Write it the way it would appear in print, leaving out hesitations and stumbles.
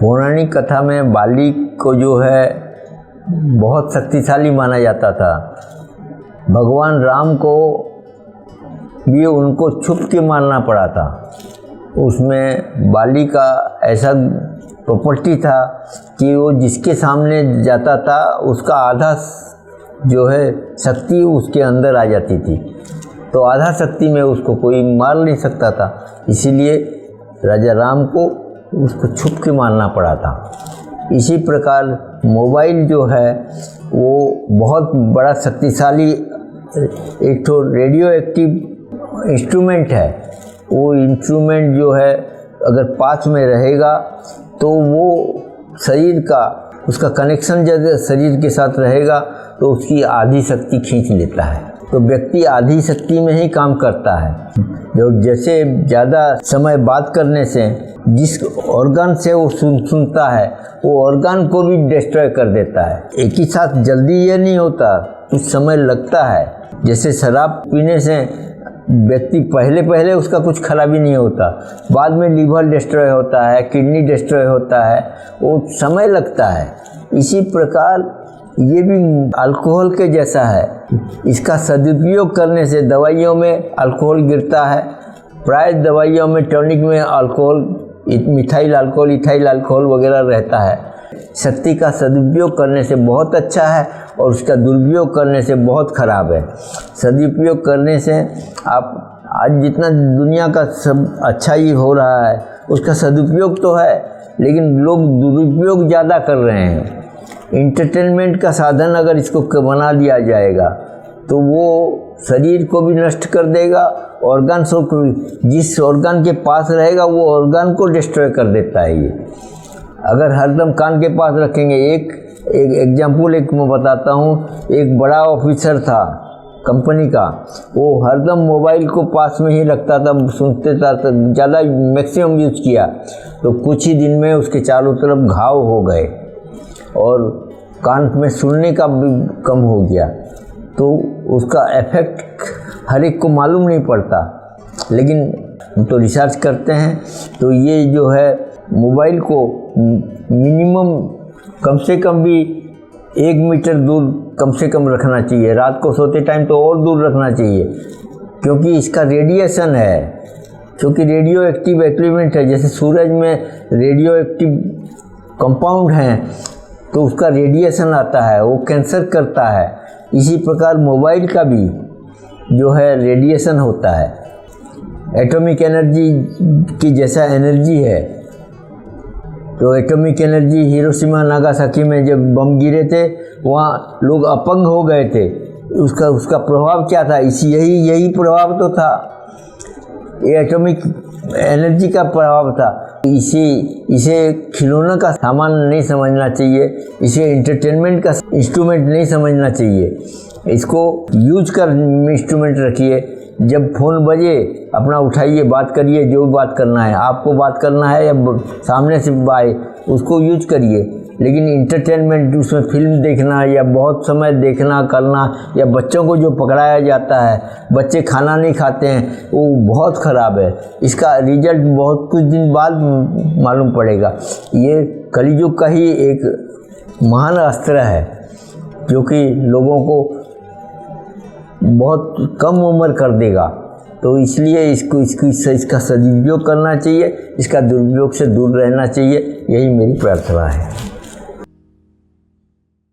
पौराणिक कथा में बाली को जो है बहुत शक्तिशाली माना जाता था। भगवान राम को भी उनको छुप के मारना पड़ा था। उसमें बाली का ऐसा प्रॉपर्टी था कि वो जिसके सामने जाता था उसका आधा जो है शक्ति उसके अंदर आ जाती थी, तो आधा शक्ति में उसको कोई मार नहीं सकता था। इसीलिए राजा राम को उसको छुप के मारना पड़ा था। इसी प्रकार मोबाइल जो है वो बहुत बड़ा शक्तिशाली एक तो रेडियो एक्टिव इंस्ट्रूमेंट है। वो इंस्ट्रूमेंट जो है अगर पास में रहेगा तो वो शरीर का उसका कनेक्शन जब शरीर के साथ रहेगा तो उसकी आधी शक्ति खींच लेता है। तो व्यक्ति आधी शक्ति में ही काम करता है। जो जैसे ज़्यादा समय बात करने से जिस ऑर्गन से वो सुनता है वो ऑर्गन को भी डिस्ट्रॉय कर देता है। एक ही साथ जल्दी ये नहीं होता, कुछ समय लगता है। जैसे शराब पीने से व्यक्ति पहले उसका कुछ खराबी नहीं होता, बाद में लीवर डिस्ट्रॉय होता है, किडनी डिस्ट्रॉय होता है, वो समय लगता है। इसी प्रकार ये भी अल्कोहल के जैसा है। इसका सदुपयोग करने से दवाइयों में अल्कोहल गिरता है। प्राय दवाइयों में टॉनिक में alcohol, methyl alcohol, ethyl alcohol वगैरह रहता है। शक्ति का सदुपयोग करने से बहुत अच्छा है और उसका दुरुपयोग करने से बहुत खराब है। सदुपयोग करने से आप आज जितना दुनिया का सब अच्छा ही हो रहा है उसका सदुपयोग तो है, लेकिन लोग दुरुपयोग ज़्यादा कर रहे हैं। इंटरटेनमेंट का साधन अगर इसको बना दिया जाएगा तो वो शरीर को भी नष्ट कर देगा, ऑर्गन को, जिस ऑर्गन के पास रहेगा वो ऑर्गन को डिस्ट्रॉय कर देता है। ये अगर हरदम कान के पास रखेंगे, एक एग्जाम्पल मैं बताता हूँ। एक बड़ा ऑफिसर था कंपनी का, वो हरदम मोबाइल को पास में ही रखता था, सुनते था, तो ज़्यादा मैक्सिमम यूज किया तो कुछ ही दिन में उसके चारों तरफ घाव हो गए और कान में सुनने का भी कम हो गया। तो उसका इफेक्ट हर एक को मालूम नहीं पड़ता, लेकिन हम तो रिसर्च करते हैं तो ये जो है मोबाइल को मिनिमम कम से कम भी 1 मीटर दूर कम से कम रखना चाहिए। रात को सोते टाइम तो और दूर रखना चाहिए, क्योंकि इसका रेडिएशन है, क्योंकि रेडियो एक्टिव एलिमेंट है। जैसे सूरज में रेडियो एक्टिव कंपाउंड हैं तो उसका रेडिएशन आता है, वो कैंसर करता है। इसी प्रकार मोबाइल का भी जो है रेडिएशन होता है। एटॉमिक एनर्जी की जैसा एनर्जी है, तो एटॉमिक एनर्जी हिरोशिमा नागासाकी में जब बम गिरे थे वहाँ लोग अपंग हो गए थे। उसका प्रभाव क्या था? यही प्रभाव तो था, ये एटॉमिक एनर्जी का प्रभाव था। इसे खिलौना का सामान नहीं समझना चाहिए, इसे एंटरटेनमेंट का इंस्ट्रूमेंट नहीं समझना चाहिए। इसको यूज कर इंस्ट्रूमेंट रखिए। जब फ़ोन बजे अपना उठाइए, बात करिए, जो बात करना है, आपको बात करना है या सामने से आए उसको यूज करिए। लेकिन इंटरटेनमेंट, उसमें फिल्म देखना या बहुत समय देखना करना, या बच्चों को जो पकड़ाया जाता है, बच्चे खाना नहीं खाते हैं, वो बहुत ख़राब है। इसका रिजल्ट बहुत कुछ दिन बाद मालूम पड़ेगा। ये कलियुग का ही एक महान अस्त्र है जो कि लोगों को बहुत कम उम्र कर देगा। तो इसलिए इसका सदुपयोग करना चाहिए, इसका दुरुपयोग से दूर रहना चाहिए। यही मेरी प्रार्थना है।